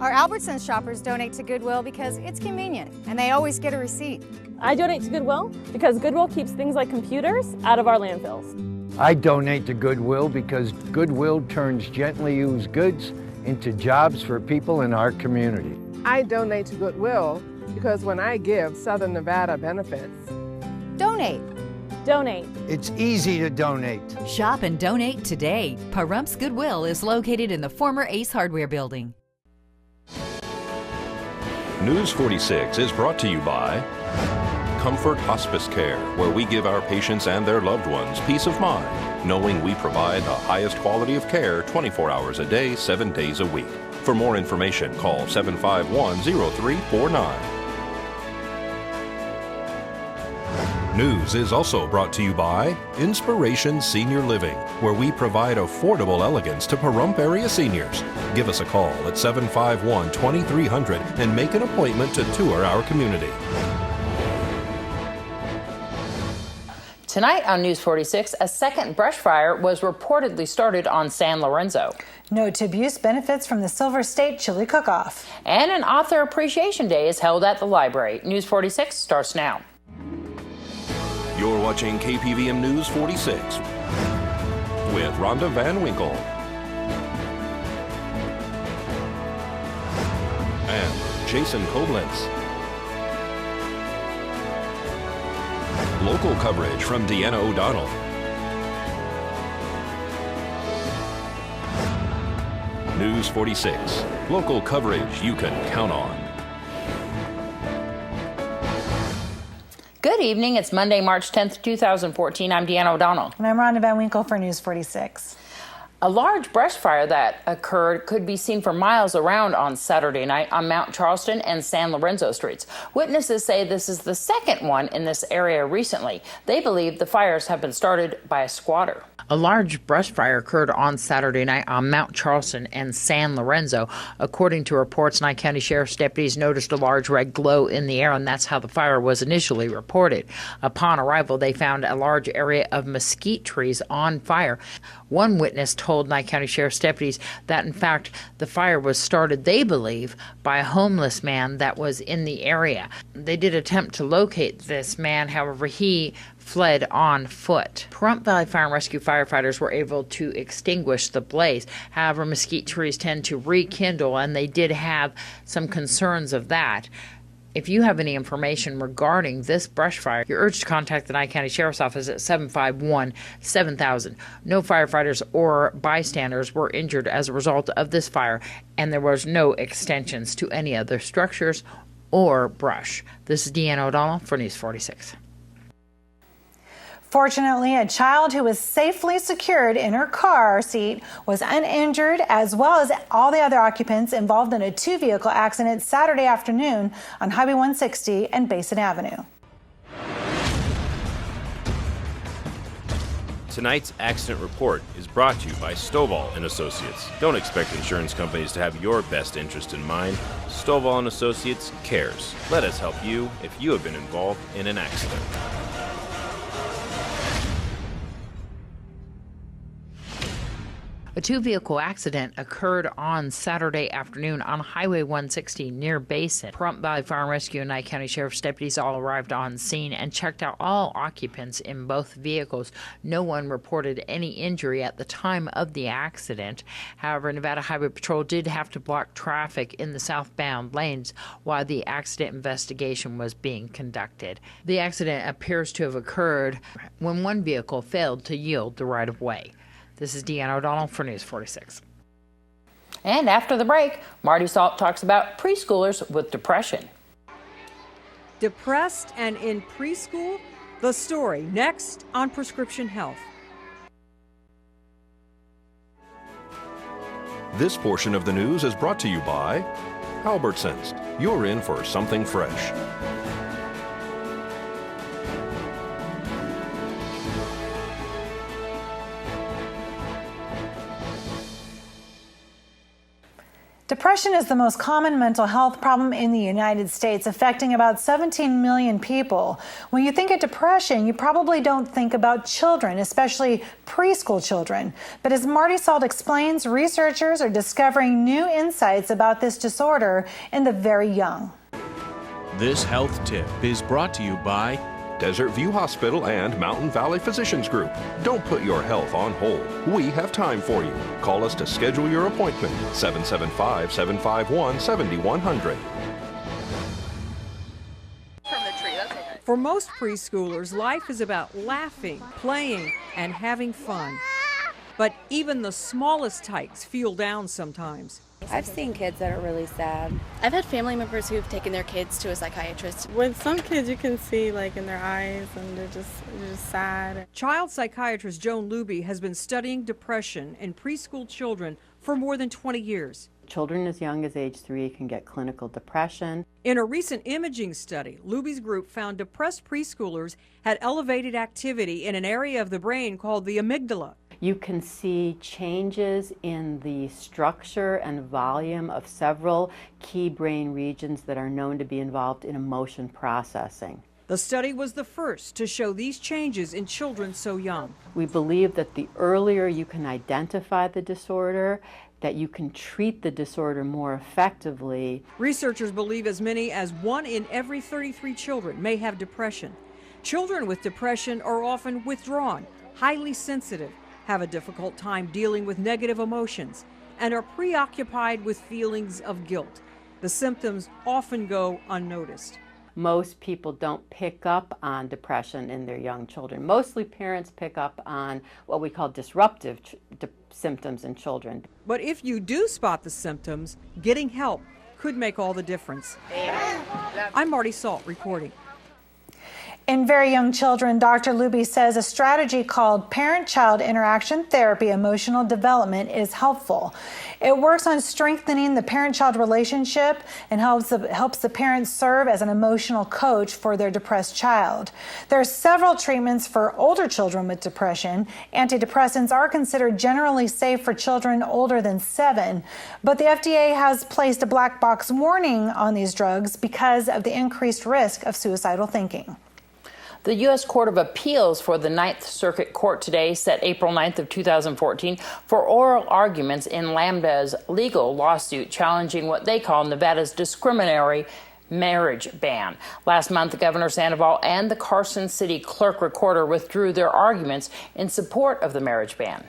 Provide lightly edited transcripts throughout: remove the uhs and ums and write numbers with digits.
Our Albertsons shoppers donate to Goodwill because it's convenient and they always get a receipt. I donate to Goodwill because Goodwill keeps things like computers out of our landfills. I donate to Goodwill because Goodwill turns gently used goods into jobs for people in our community. I donate to Goodwill because when I give, Southern Nevada benefits. Donate. Donate. It's easy to donate. Shop and donate today. Pahrumps Goodwill is located in the former Ace Hardware building. News 46 is brought to you by Comfort Hospice Care, where we give our patients and their loved ones peace of mind, knowing we provide the highest quality of care 24 hours a day, 7 days a week. For more information, call 751-0349. News is also brought to you by Inspiration Senior Living, where we provide affordable elegance to Pahrump area seniors. Give us a call at 751-2300 and make an appointment to tour our community. Tonight on News 46, a second brush fire was reportedly started on San Lorenzo. Note to Abuse benefits from the Silver State Chili Cook-Off. And an Author Appreciation Day is held at the library. News 46 starts now. You're watching KPVM News 46 with Rhonda Van Winkle and Jason Koblenz. Local coverage from Deanna O'Donnell. News 46. Local coverage you can count on. Good evening. It's Monday, March 10th, 2014. I'm Deanna O'Donnell. And I'm Rhonda Van Winkle for News 46. A large brush fire that occurred could be seen for miles around on Saturday night on Mount Charleston and San Lorenzo streets. Witnesses say this is the second one in this area recently. They believe the fires have been started by a squatter. A large brush fire occurred on Saturday night on Mount Charleston and San Lorenzo. According to reports, Nye County Sheriff's deputies noticed a large red glow in the air, and that's how the fire was initially reported. Upon arrival, they found a large area of mesquite trees on fire. One witness told Nye County Sheriff's deputies that, in fact, the fire was started, they believe, by a homeless man that was in the area. They did attempt to locate this man, however, he fled on foot. Pahrump Valley Fire and Rescue firefighters were able to extinguish the blaze. However, mesquite trees tend to rekindle, and they did have some concerns of that. If you have any information regarding this brush fire, you're urged to contact the Nye County Sheriff's Office at 751-7000. No firefighters or bystanders were injured as a result of this fire, and there was no extensions to any other structures or brush. This is Deanna O'Donnell for News 46. Fortunately, a child who was safely secured in her car seat was uninjured, as well as all the other occupants involved in a two-vehicle accident Saturday afternoon on Highway 160 and Basin Avenue. Tonight's accident report is brought to you by Stovall & Associates. Don't expect insurance companies to have your best interest in mind. Stovall & Associates cares. Let us help you if you have been involved in an accident. A two-vehicle accident occurred on Saturday afternoon on Highway 160 near Basin. Pahrump Valley Fire and Rescue and Nye County Sheriff's deputies all arrived on scene and checked out all occupants in both vehicles. No one reported any injury at the time of the accident. However, Nevada Highway Patrol did have to block traffic in the southbound lanes while the accident investigation was being conducted. The accident appears to have occurred when one vehicle failed to yield the right-of-way. This is Deanna O'Donnell for News 46. And after the break, Marty Salt talks about preschoolers with depression. Depressed and in preschool? The story next on Prescription Health. This portion of the news is brought to you by Albertsons. You're in for something fresh. Depression is the most common mental health problem in the United States, affecting about 17 million people. When you think of depression, you probably don't think about children, especially preschool children. But as Marty Salt explains, researchers are discovering new insights about this disorder in the very young. This health tip is brought to you by Desert View Hospital and Mountain Valley Physicians Group. Don't put your health on hold. We have time for you. Call us to schedule your appointment. 775-751-7100. For most preschoolers, life is about laughing, playing, and having fun. But even the smallest tykes feel down sometimes. I've seen kids that are really sad. I've had family members who've taken their kids to a psychiatrist. With some kids, you can see like in their eyes, and they're just sad. Child psychiatrist Joan Luby has been studying depression in preschool children for more than 20 years. Children as young as age 3 can get clinical depression. In a recent imaging study, Luby's group found depressed preschoolers had elevated activity in an area of the brain called the amygdala. You can see changes in the structure and volume of several key brain regions that are known to be involved in emotion processing. The study was the first to show these changes in children so young. We believe that the earlier you can identify the disorder, that you can treat the disorder more effectively. Researchers believe as many as 1 in every 33 children may have depression. Children with depression are often withdrawn, highly sensitive, have a difficult time dealing with negative emotions, and are preoccupied with feelings of guilt. The symptoms often go unnoticed. Most people don't pick up on depression in their young children. Mostly parents pick up on what we call disruptive symptoms in children. But if you do spot the symptoms, getting help could make all the difference. I'm Marty Salt reporting. In very young children, Dr. Luby says a strategy called parent-child interaction therapy emotional development is helpful. It works on strengthening the parent-child relationship and helps the parent serve as an emotional coach for their depressed child. There are several treatments for older children with depression. Antidepressants are considered generally safe for children older than 7, but the FDA has placed a black box warning on these drugs because of the increased risk of suicidal thinking. The U.S. Court of Appeals for the Ninth Circuit Court today set April 9th of 2014 for oral arguments in Lambda's legal lawsuit challenging what they call Nevada's discriminatory marriage ban. Last month, Governor Sandoval and the Carson City Clerk Recorder withdrew their arguments in support of the marriage ban.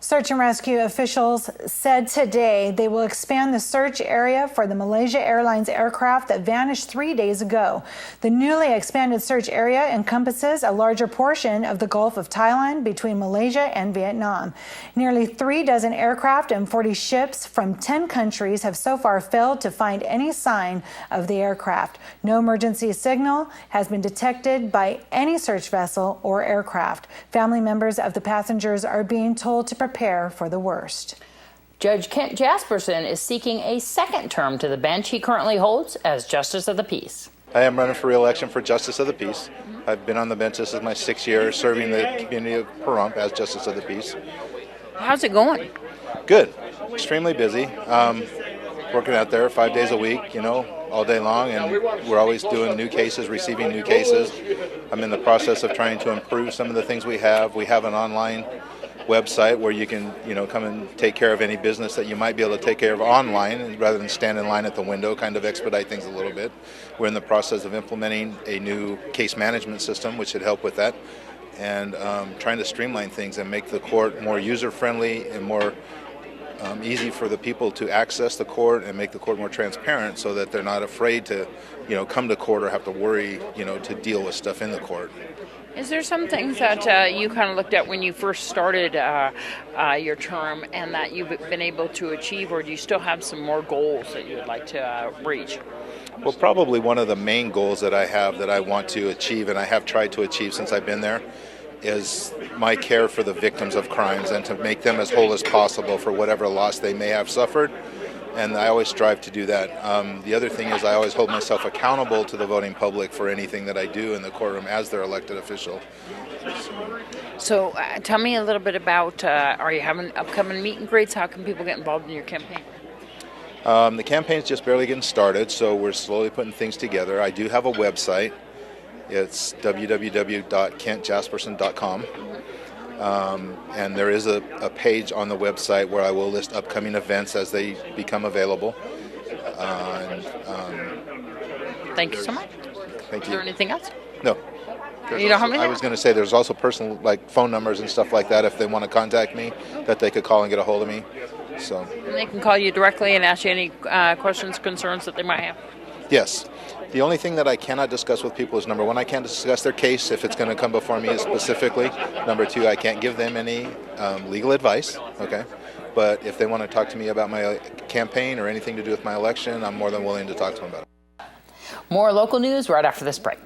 Search and rescue officials said today they will expand the search area for the Malaysia Airlines aircraft that vanished 3 days ago. The newly expanded search area encompasses a larger portion of the Gulf of Thailand between Malaysia and Vietnam. Nearly 36 aircraft and 40 ships from 10 countries have so far failed to find any sign of the aircraft. No emergency signal has been detected by any search vessel or aircraft. Family members of the passengers are being told to prepare for the worst. Judge Kent Jasperson is seeking a second term to the bench he currently holds as Justice of the Peace. I am running for re-election for Justice of the Peace. I've been on the bench. This is my 6th year serving the community of Pahrump as Justice of the Peace. How's it going? Good. Extremely busy. Working out there 5 days a week, all day long, and we're always doing new cases, receiving new cases. I'm in the process of trying to improve some of the things we have. We have an online website where you can, come and take care of any business that you might be able to take care of online rather than stand in line at the window, kind of expedite things a little bit. We're in the process of implementing a new case management system, which should help with that, and trying to streamline things and make the court more user-friendly and more easy for the people to access the court and make the court more transparent so that they're not afraid to, come to court or have to worry, to deal with stuff in the court. Is there some things that you kind of looked at when you first started your term and that you've been able to achieve, or do you still have some more goals that you would like to reach? Well, probably one of the main goals that I have that I want to achieve, and I have tried to achieve since I've been there, is my care for the victims of crimes and to make them as whole as possible for whatever loss they may have suffered. and I always strive to do that. The other thing is I always hold myself accountable to the voting public for anything that I do in the courtroom as their elected official. So tell me a little bit about, are you having upcoming meet and greets? How can people get involved in your campaign? The campaign's just barely getting started, so we're slowly putting things together. I do have a website. It's www.kentjasperson.com. And there is a page on the website where I will list upcoming events as they become available. Thank you so much. Thank Is you. there anything else? No. You don't have anything? I was going to say there's also personal phone numbers and stuff like that if they want to contact me that they could call and get a hold of me. So. And they can call you directly and ask you any questions, concerns that they might have. Yes. The only thing that I cannot discuss with people is, number one, I can't discuss their case if it's going to come before me specifically. Number two, I can't give them any legal advice, okay? But if they want to talk to me about my campaign or anything to do with my election, I'm more than willing to talk to them about it. More local news right after this break.